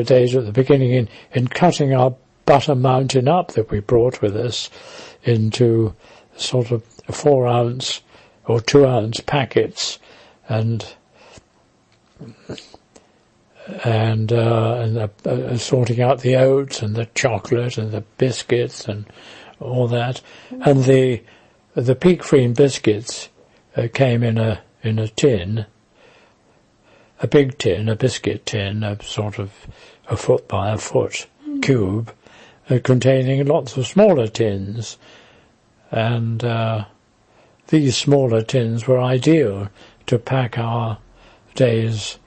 days at the beginning in cutting our butter mountain up that we brought with us into sort of 4-ounce or 2-ounce packets, and sorting out the oats and the chocolate and the biscuits and all that. And the peak-free biscuits came in a tin, a big tin, a biscuit tin, a sort of a foot by a foot cube, containing lots of smaller tins. And these smaller tins were ideal to pack our day's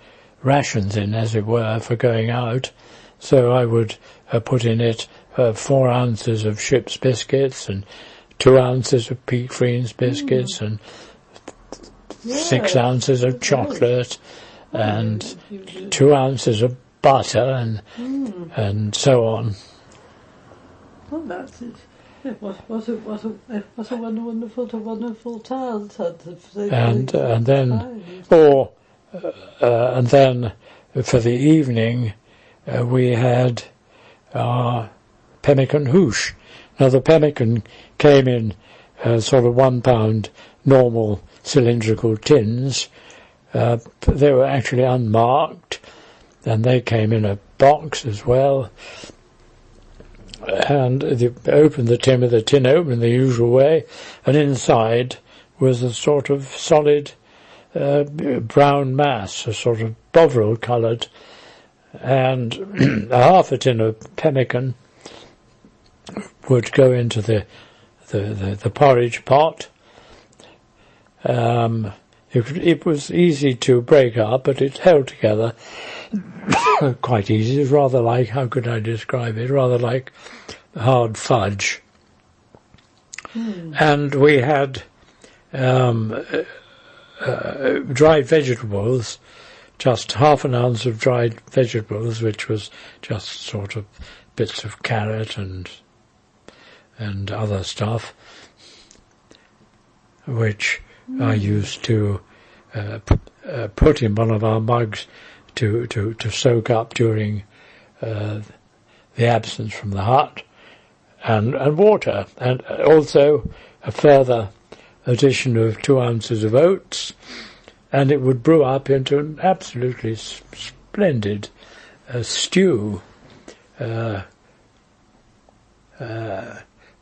rations in, as it were, for going out. So I would put in it 4 ounces of ship's biscuits and 2 ounces of Peak Freens biscuits and 6 ounces of chocolate and 2 ounces of butter and so on. Well, that's it. What a wonderful child. And then for the evening we had our pemmican hoosh. Now the pemmican came in sort of 1 pound normal cylindrical tins. They were actually unmarked, and they came in a box as well. And you opened the tin with the tin open the usual way, and inside was a sort of solid brown mass, a sort of bovril coloured, and half a tin of pemmican would go into the porridge pot. It was easy to break up, but it held together quite easy. It was rather like, how could I describe it, rather like hard fudge. And we had dried vegetables, just half an ounce of dried vegetables, which was just sort of bits of carrot and other stuff, which I used to put in one of our mugs to soak up during the absence from the hut, and water, and also a further addition of 2 ounces of oats, and it would brew up into an absolutely splendid stew,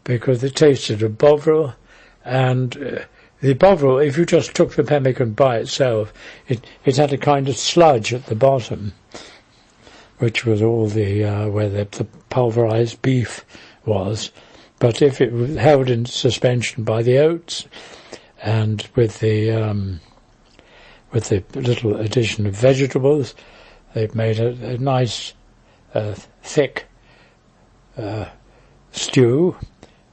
because it tasted of bovril, and the bovril, if you just took the pemmican by itself, it had a kind of sludge at the bottom, which was all the where the pulverised beef was. But if it was held in suspension by the oats, and with the little addition of vegetables, it made a nice thick stew,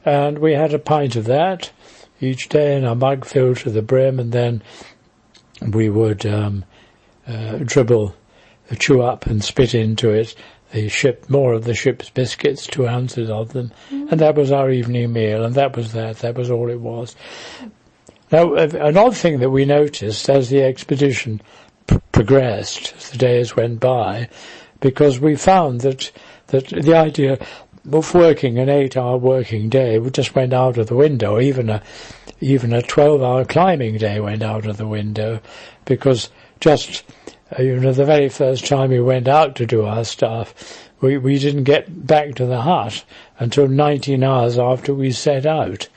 and we had a pint of that each day in a mug filled to the brim, and then we would chew up and spit into it more of the ship's biscuits, 2 ounces of them, and that was our evening meal, and that was all it was. Now, an odd thing that we noticed as the expedition progressed, as the days went by, because we found that the idea of working an 8-hour working day just went out of the window. Even a 12-hour climbing day went out of the window, because just the very first time we went out to do our stuff, we didn't get back to the hut until 19 hours after we set out.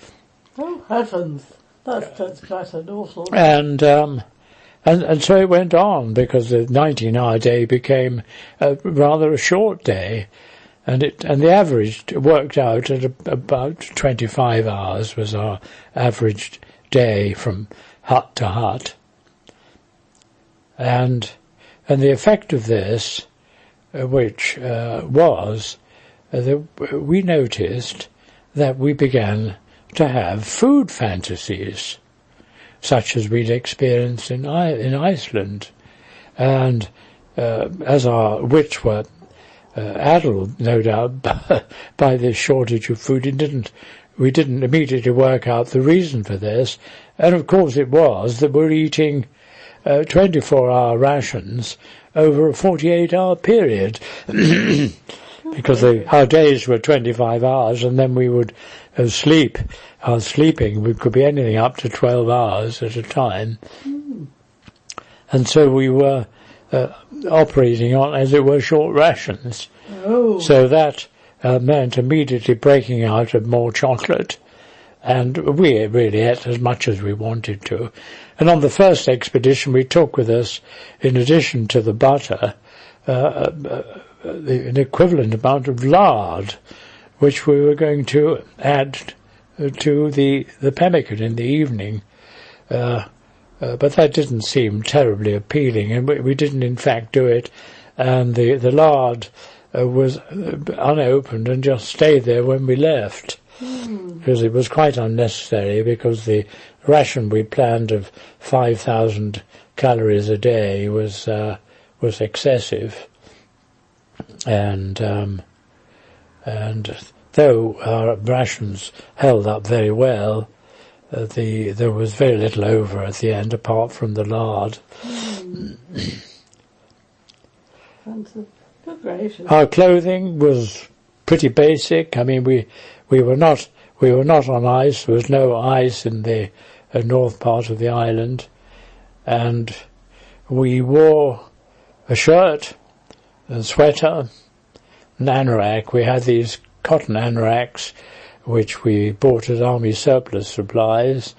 Oh heavens, that's quite an awful. And so it went on, because the 19-hour day became rather a short day. And the average worked out at about 25 hours was our average day from hut to hut. And the effect of this, which was that we noticed that we began to have food fantasies, such as we'd experienced in Iceland. And as our wits were addled, no doubt, by this shortage of food, we didn't immediately work out the reason for this. And of course it was that we're eating 24-hour rations over a 48-hour period. Because our days were 25 hours, and then we would sleep. Our sleeping could be anything up to 12 hours at a time. And so we were operating on, as it were, short rations. Oh. So that meant immediately breaking out of more chocolate. And we really ate as much as we wanted to. And on the first expedition we took with us, in addition to the butter, an equivalent amount of lard, which we were going to add to the pemmican in the evening. But that didn't seem terribly appealing, and we didn't in fact do it. And the lard was unopened and just stayed there when we left. Because it was quite unnecessary, because the ration we planned of 5,000 calories a day was excessive. And though our rations held up very well, there was very little over at the end apart from the lard. Good gracious. Our clothing was pretty basic. I mean, we were not on ice. There was no ice in the north part of the island, and we wore a shirt, a sweater, an anorak. We had these cotton anoraks, which we bought at army surplus supplies,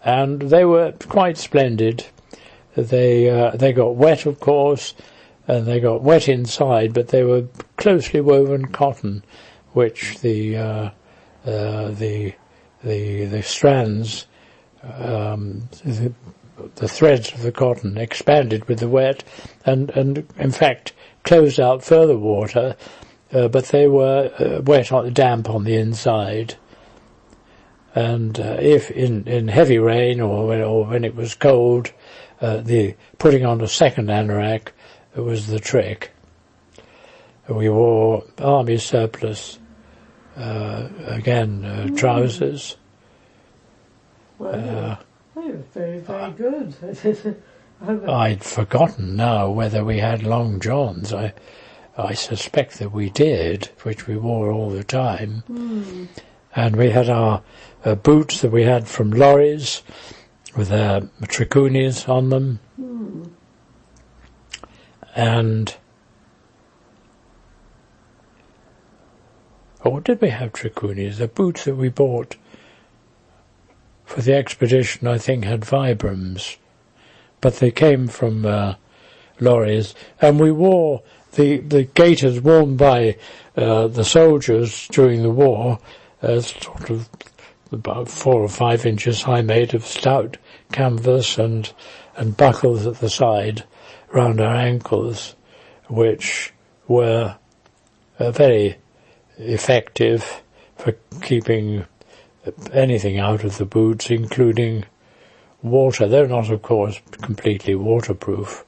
and they were quite splendid. They got wet, of course, and they got wet inside, but they were closely woven cotton, which the strands, the threads of the cotton expanded with the wet, and in fact closed out further water, but they were damp on the inside. And if in heavy rain or when it was cold, the putting on a second anorak was the trick. We wore army surplus, trousers. Well, they were very, very good. I'd forgotten now whether we had long johns. I suspect that we did, which we wore all the time. And we had our boots that we had from lorries with trichunis on them. And or did we have trichunis? The boots that we bought for the expedition, I think, had Vibrams, but they came from lorries. And we wore the gaiters worn by the soldiers during the war, sort of about 4 or 5 inches high, made of stout canvas and buckles at the side round our ankles, which were very effective for keeping anything out of the boots, including water. They're not, of course, completely waterproof.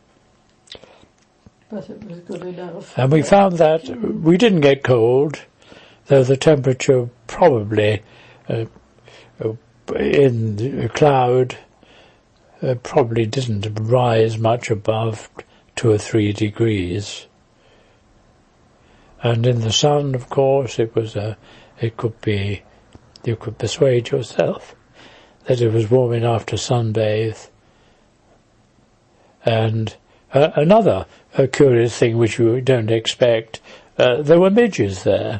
But it was good enough. And we found that we didn't get cold, though the temperature probably in the cloud probably didn't rise much above 2 or 3 degrees. And in the sun, of course, you could persuade yourself that it was warm enough to sunbathe. And another curious thing which you don't expect, there were midges there.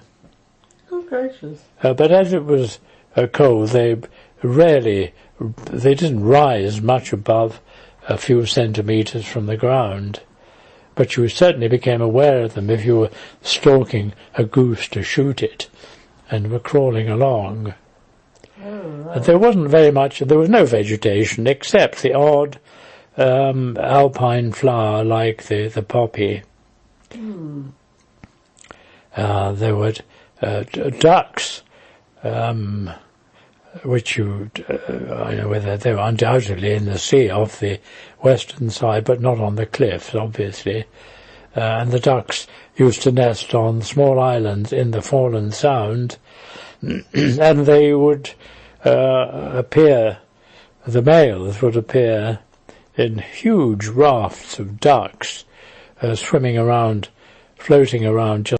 Oh, gracious. But as it was cold, they didn't rise much above a few centimetres from the ground. But you certainly became aware of them if you were stalking a goose to shoot it and were crawling along. Oh, right. There was no vegetation except the odd alpine flower like the poppy. There were ducks, which I know whether they were undoubtedly in the sea off the western side, but not on the cliffs, obviously. And the ducks used to nest on small islands in the Foreland Sound, and they would appear, the males would appear in huge rafts of ducks swimming around, floating around